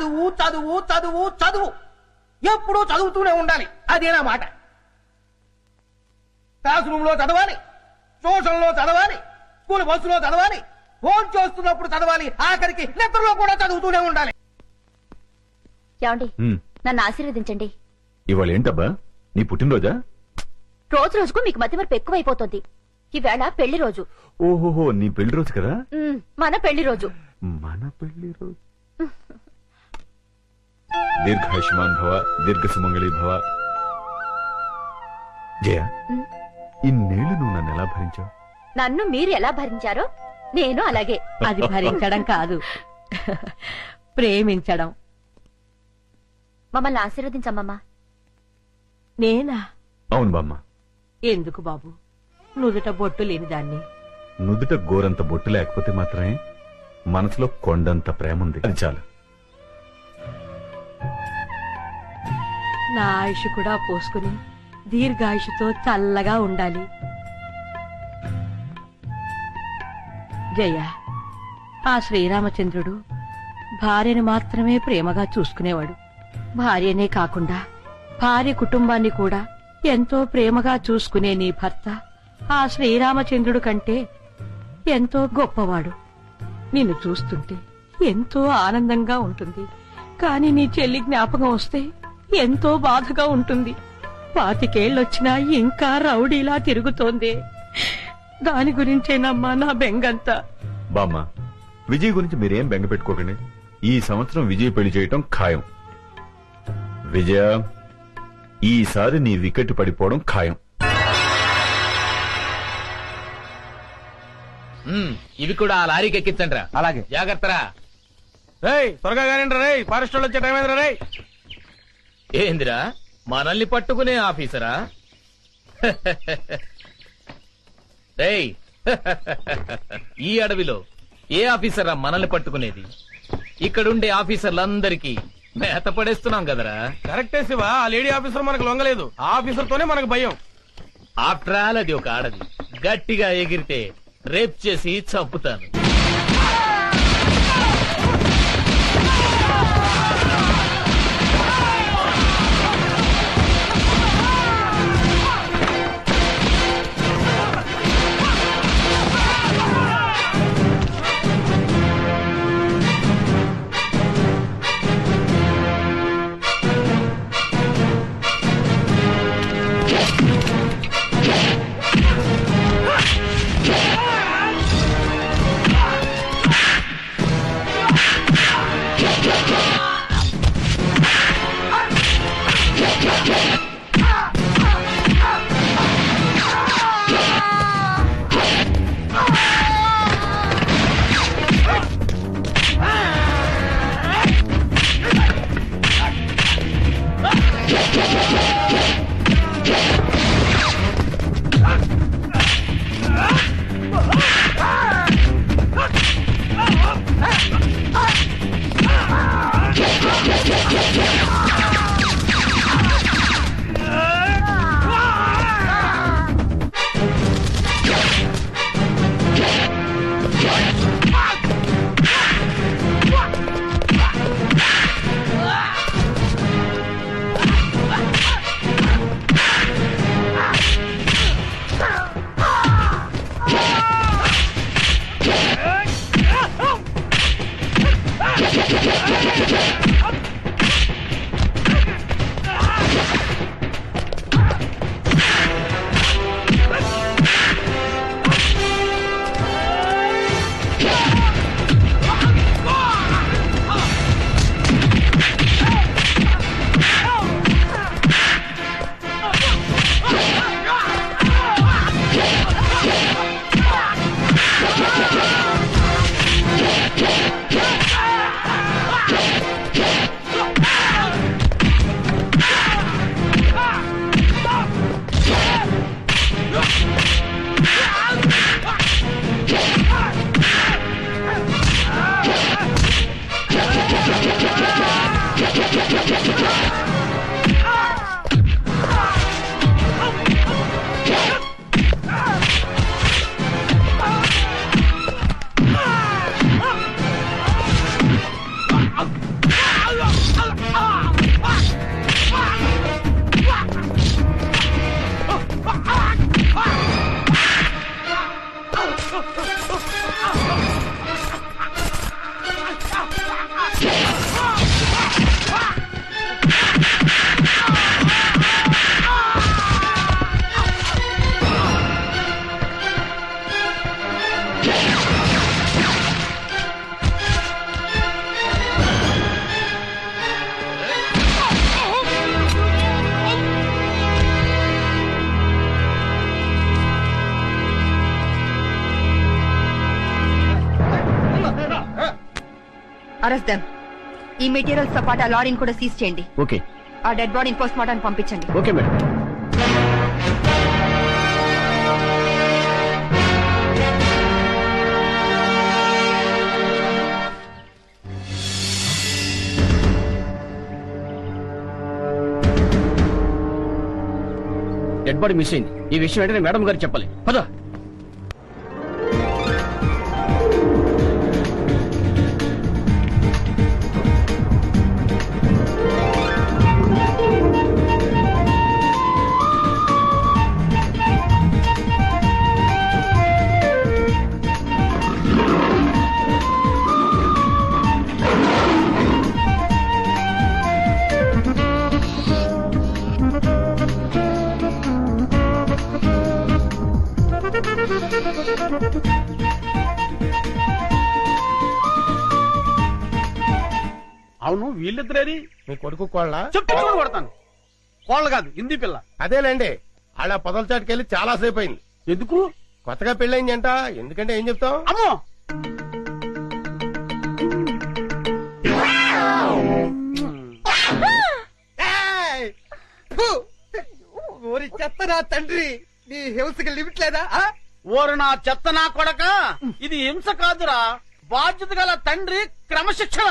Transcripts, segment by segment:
చదువు చదువు చదువు చదువు, ఎప్పుడూ చదువుతూనే ఉండాలి. అదేనా మాట? క్లాస్ రూమ్ లో చదవాలి, ట్యూషన్ లో చదవాలి, స్కూల్ బస్సులో చదవాలి, ఫోన్ చేస్తున్నప్పుడు చదవాలి, ఆఖరికి నిద్రలో కూడా చదువుతూనే ఉండాలి. ఏమండి, నన్ను ఆశీర్వదించండి. ఇవాళ ఏంటబ్బా, నీ పుట్టినరోజా? రోజు రోజుకు మీకు మతిమరుపు ఎక్కువైపోతుంది. ఈవేళ పెళ్లి రోజు. ఓహోహో, నీ పెళ్లి రోజు కదా? మన పెళ్లి రోజు. మన పెళ్లి రోజు. దీర్ఘాయుష్మాన్ భవ, దీర్ఘ సుమంగళి భవ. జయ, ఇన్నేళ్లు నువ్వు నన్ను ఎలా భరించావు? నన్ను మీరు ఎలా భరించారో నేను అలాగే. అది భరించడం కాదు, ప్రేమించడం. మమ్మల్ని ఆశీర్వదించమ్మా. నేనా? అవును బామ్మ. ఎందుకు బాబు, నుదుట బొట్టు లేని దాన్ని. నుదుట గోరంత బొట్టు లేకపోతే మాత్రమే మనసులో కొండంత ప్రేమ ఉంది, అది చాలు. నా ఆయుష్ కూడా పోసుకుని దీర్ఘాయుషుతో చల్లగా ఉండాలి. జయ, ఆ శ్రీరామచంద్రుడు భార్యను మాత్రమే ప్రేమగా చూసుకునేవాడు. భార్యనే కాకుండా భార్య కుటుంబాన్ని కూడా ఎంతో ప్రేమగా చూసుకునే నీ భర్త ఆ శ్రీరామచంద్రుడు కంటే ఎంతో గొప్పవాడు. నిన్ను చూస్తుంటే ఎంతో ఆనందంగా ఉంటుంది. కాని నీ చెల్లి జ్ఞాపకం వస్తే ఎంతో బాధగా ఉంటుంది. 25 ఏళ్ళొచ్చినా ఇంకా రౌడీలా తిరుగుతోంది. దాని గురించేనమ్మా నా బెంగంతా. బామ్మ, విజయ్ గురించి మీరేం బెంగ పెట్టుకోకండి. ఈ సంవత్సరం విజయ్ పెళ్లి చేయటం ఖాయం. విజయ, ఈసారి నీ వికెట్ పడిపోవడం ఖాయం. ఇవి కూడా ఆ లారీకి ఎక్కించండి రా. అలాగే. జాగ్రత్తరా. త్వరగా కానివ్వండి రే, ఫారెస్ట్ వాళ్ళు వచ్చే టైం అయిందిరా రే. ఏందిరా, మనల్ని పట్టుకునే ఆఫీసరా? రేయ్, ఈ అడవిలో ఏ ఆఫీసరా మనల్ని పట్టుకునేది? ఇక్కడుండే ఆఫీసర్లందరికీ మేత పడేస్తున్నాం కదరా. కరెక్టే శివ, ఆ లేడీ ఆఫీసర్ మనకు లొంగలేదు. ఆ ఆఫీసర్ తోనే మనకు భయం. ఆఫ్టర్ ఆల్ అది ఒక ఆడది. గట్టిగా ఎగిరితే రేప్ చేసి చంపుతాను. Arrest them. ఈ మెటీరియల్స్ తో పాటు ఆ లారీని కూడా సీజ్ చేయండి. ఓకే ఆ డెడ్ బాడీని పోస్ట్ మార్టం పంపించండి. Okay madam. Dead body miss అయింది. ఈ విషయం వెంటనే మేడం గారు చెప్పాలి. పద. అవును, వీళ్ళిద్దరేది? మీ కొడుకు కోళ్ళ చెప్తే కొడతాను. కోళ్ళు కాదు, హిందీ పిల్ల. అదేలేండి. అలా పొదల చాటుకెళ్ళి చాలా సేపు అయింది. ఎందుకు? కొత్తగా పెళ్ళైంది అంట. ఎందుకంటే ఏం చెప్తాం? అమ్మో, ఏయ్! ఫు! ఓరి చెత్త నా తండ్రి, నీ హింసకి లిమిట్ లేదా? ఓరు నా చెత్త నా కొడక, ఇది హింస కాదురా, బాధ్యత గల తండ్రి క్రమశిక్షణ.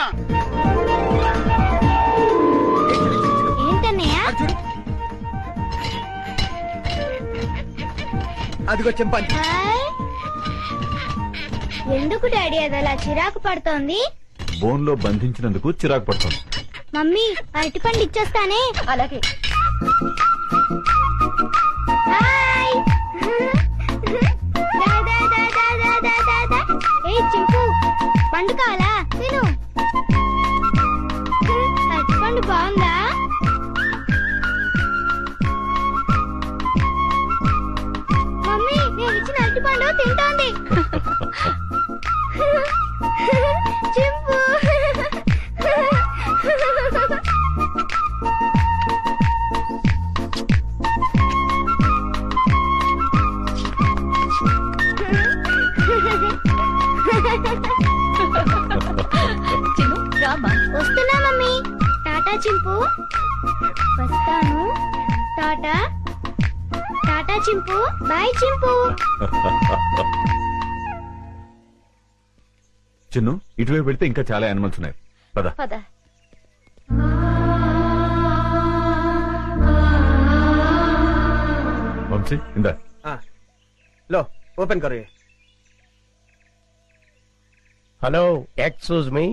చూడు, అదిగో చెంపాంచి. ఎందుకు డాడీ అది అలా చిరాకు పడుతోంది? బోన్ లో బంధించినందుకు చిరాకు పడుతుంది. మమ్మీ అరటిపండు ఇచ్చేస్తానే. అలాగే. హాయ్. దా, దా, దా, దా, దా, దా, దా, దా. ఏయ్ చింపు, పండు కావాలా? తిను. అరటిపండు బాగుందా? మమ్మీ నేను ఇచ్చిన అరటిపండు తింటోంది. చింపు. చిన్ను రామా. వస్తున్నా మమ్మీ. టాటా చింపు. వస్తాను. టాటా. టాటా చింపు. బాయ్ చింపు. చిన్ను, ఇటువైపు పెడితే ఇంకా చాలా యానిమల్స్ ఉన్నాయి. పద. పద. వంశీ, ఇందా. లో ఓపెన్ కరు. Hello, excuse me.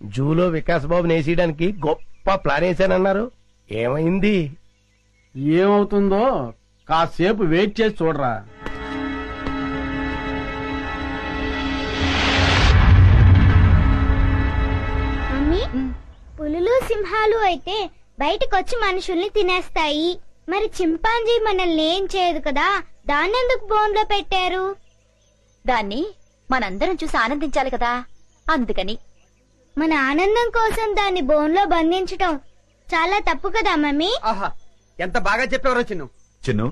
జూలో వికాస్ బాబు నేసేయడానికి గొప్ప ప్లాన్ వేసానన్నారు. ఏమైంది? ఏమవుతుందో కాసేపు వెయిట్ చేసి చూడరా. మమ్మీ పులులు సింహాలు అయితే బయటకొచ్చి మనుషుల్ని తినేస్తాయి. మరి చింపాంజీ మనల్ని ఏం చేయదు కదా, దాన్నెందుకు బోన్లో పెట్టారు? దాన్ని మనందరం చూసి ఆనందించాలి కదా, అందుకని. మన ఆనందం కోసం దాన్ని బోన్లో బంధించటం చాలా తప్పు కదా మమ్మీ? ఆహా, ఎంత బాగా చెప్పేవరో చిన్ను. చిన్ను,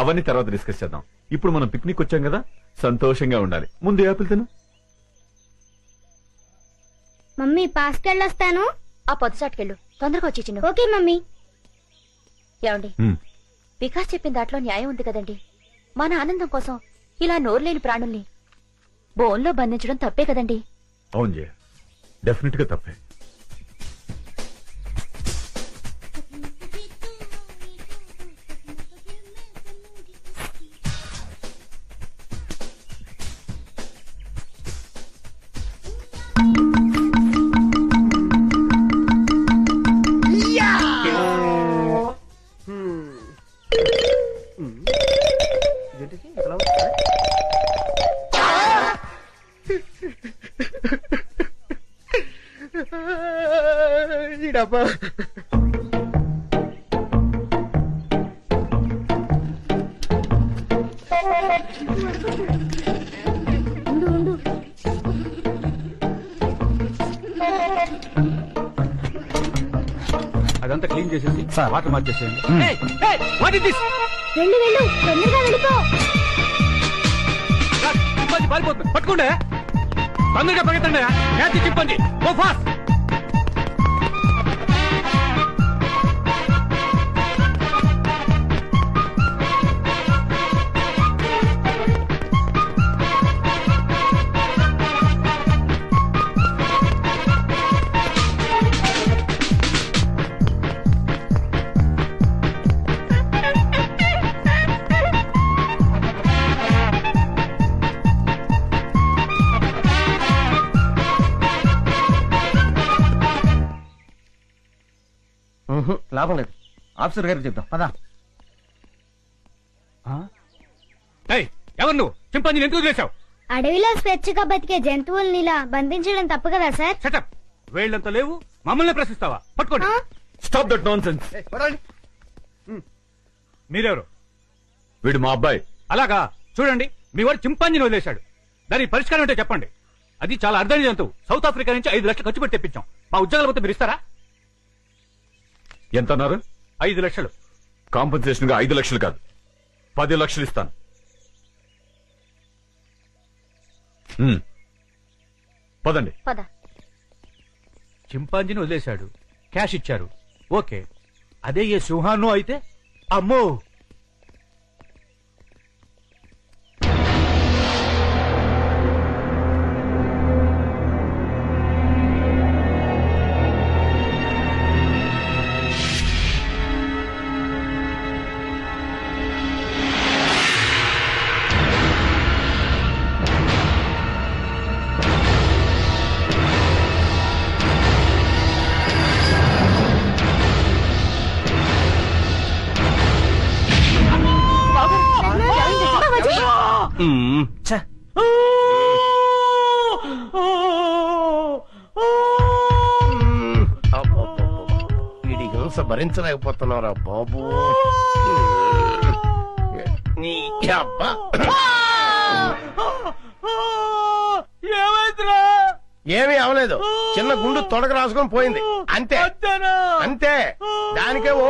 అవన్నీ తర్వాత డిస్కస్ చేద్దాం. ఇప్పుడు మనం పిక్నిక్ వచ్చాం కదా, సంతోషంగా ఉండాలి. ముందు యాపిల్ తిను. మమ్మీ పాస్కెళ్ళొస్తాను. ఆ పొద్దుచాటుకెళ్ళు, తొందరగా వచ్చి చిన్ను. Okay mummy. ఏమండి, హ్మ్. వికాస్ చెప్పిన దాంట్లో న్యాయం ఉంది కదండి. మన ఆనందం కోసం ఇలా నోరులేని ప్రాణుల్ని బోన్లో బంధించడం తప్పే కదండి. అవును జయ, డెఫినెట్ గా తప్పే. డబ్బా ఉండు. అదంతా క్లీన్ చేసేసి వాటర్ మార్చేసేయండి. వెళ్ళు తొందరగా వెళ్ళిపో. పారిపోతుంది, పట్టుకోండి. తొందరగా పరిగెత్తండి క్యాచ్ చింపండి గో ఫాస్ట్. లాభం లేదు, ఆఫీసర్ గారికి చెప్తాం పదా. ఎవరు నువ్వు? చింపాంజీని ఎందుకు చేశావు? అడవిలో స్వేచ్ఛగా బతికే జంతువుల్ని ఇలా బంధించడం తప్పు కదా సార్? సెటప్ వేళ్ళంతా లేవు, మమ్మల్ని ప్రశ్నిస్తావా? పట్టుకోండి. Stop that non sense. మీరెవరు? వీడు మా అబ్బాయి. అలాగా, చూడండి మీ వాడు చింపాంజీని వదిలేశాడు. దానికి పరిష్కారం అంటే చెప్పండి. అది చాలా అర్థం జంతువు. సౌత్ ఆఫ్రికా నుంచి 5 లక్షలు ఖర్చు పెట్టి తెప్పించాం. మా ఉద్యోగాల మొత్తం మీరు ఇస్తారా? ఎంత అన్నారు? 5 లక్షలు. కాంపన్సేషన్ గా 5 లక్షలు కాదు, 10 లక్షలు ఇస్తాను. పదండి. పద. చింపాంజీని వదిలేశాడు, క్యాష్ ఇచ్చారు, ఓకే. అదే ఏ సింహాన్నో అయితే అమ్మో. వీడి హింస భరించలేకపోతున్నారా బాబు. నీ అబ్బా. ఏమీ అవలేదు, చిన్న గుండు తొడక రాసుకొని పోయింది అంతే అంతే. దానికే ఓ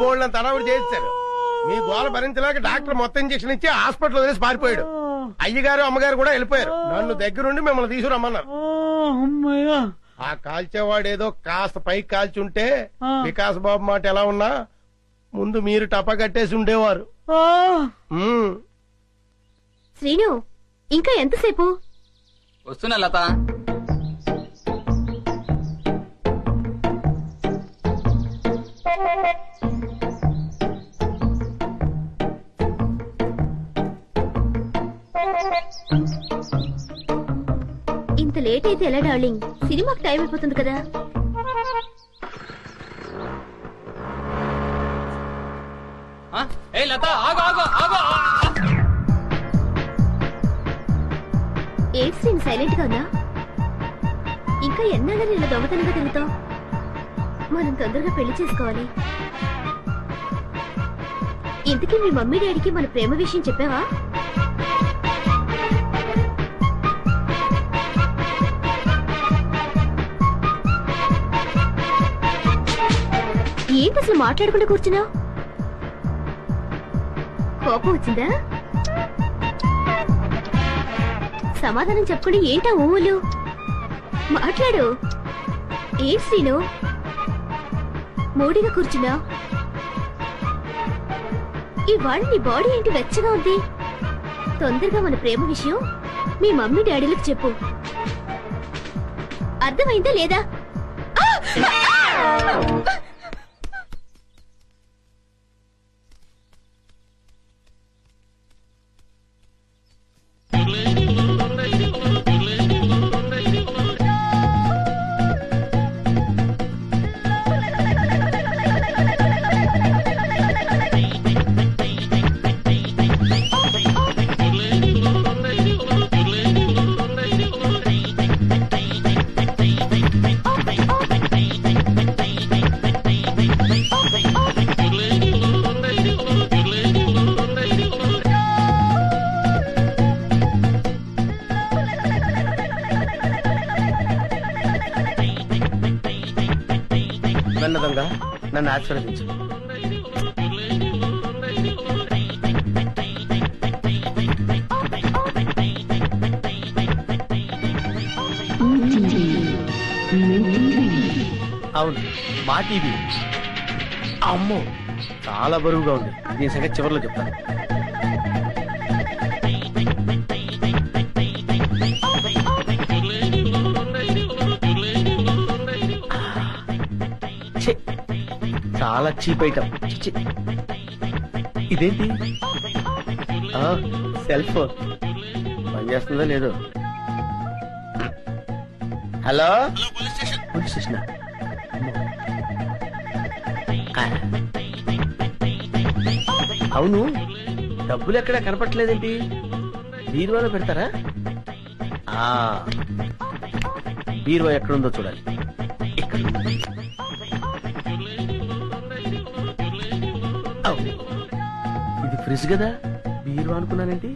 బోల్డ్ తడవుడు చేశారు. మీ గోల భరించలేక డాక్టర్ మొత్తం ఇంజక్షన్ ఇచ్చి హాస్పిటల్ వదిలేసి పారిపోయాడు. అయ్యగారు అమ్మగారు కూడా వెళ్ళిపోయారు. నన్ను దగ్గరుండి మిమ్మల్ని తీసుకురమ్మన్నారు. ఆ కాల్చేవాడేదో కాస్త పైకి కాల్చుంటే వికాస్ బాబు మాట ఎలా ఉన్నా ముందు మీరు టపా కట్టేసి ఉండేవారు. శ్రీను, ఇంకా ఎంతసేపు? వస్తున్నా లత. ఇంత లేట్ అయితే ఎలా డార్లింగ్? సినిమాకి టైం అయిపోతుంది కదా. లత ఆగు ఆగు ఆగు. ఏంటి శ్రీను సైలెంట్ గా ఉన్నా? ఇంకా ఎన్నాళ్ళని ఇలా దొంగతనంగా తిరుగుతావు? మనం తొందరగా పెళ్లి చేసుకోవాలి. ఇంతకీ మీ మమ్మీ డాడీకి మన ప్రేమ విషయం చెప్పావా? ఏంటి అసలు మాట్లాడకుండా కూర్చున్నావు? కోపం వచ్చిందా? సమాధానం చెప్పుకుని ఏంటా ఊళ్ళు? మాట్లాడు. ఏంటి శ్రీను మూడిగా కూర్చున్నా? ఇవాళ నీ బాడీ ఏంటి వెచ్చగా ఉంది? తొందరగా మన ప్రేమ విషయం మీ మమ్మీ డాడీలకు చెప్పు. అర్థమైందా లేదా? వెన్నదంగా నన్ను ఆశీర్వదించు. అవును, మా టీవీ. అమ్మో, చాలా బరువుగా ఉంది. దీని సంగతి చివరిలో చెప్తాను. ఛే, చాలా చీప్ ఐటమ్. ఇదేంటి? సెల్ ఫోన్ పనిచేస్తుందో లేదో. Hello, police station. అవును, డబ్బులు ఎక్కడా కనపట్లేదేంటి? బీరువాలో పెడతారా? బీరువా ఎక్కడుందో చూడాలి. ఇక్కడ. ఇది ఫ్రిడ్జ్ కదా, బీరువా అనుకున్నానేంటి?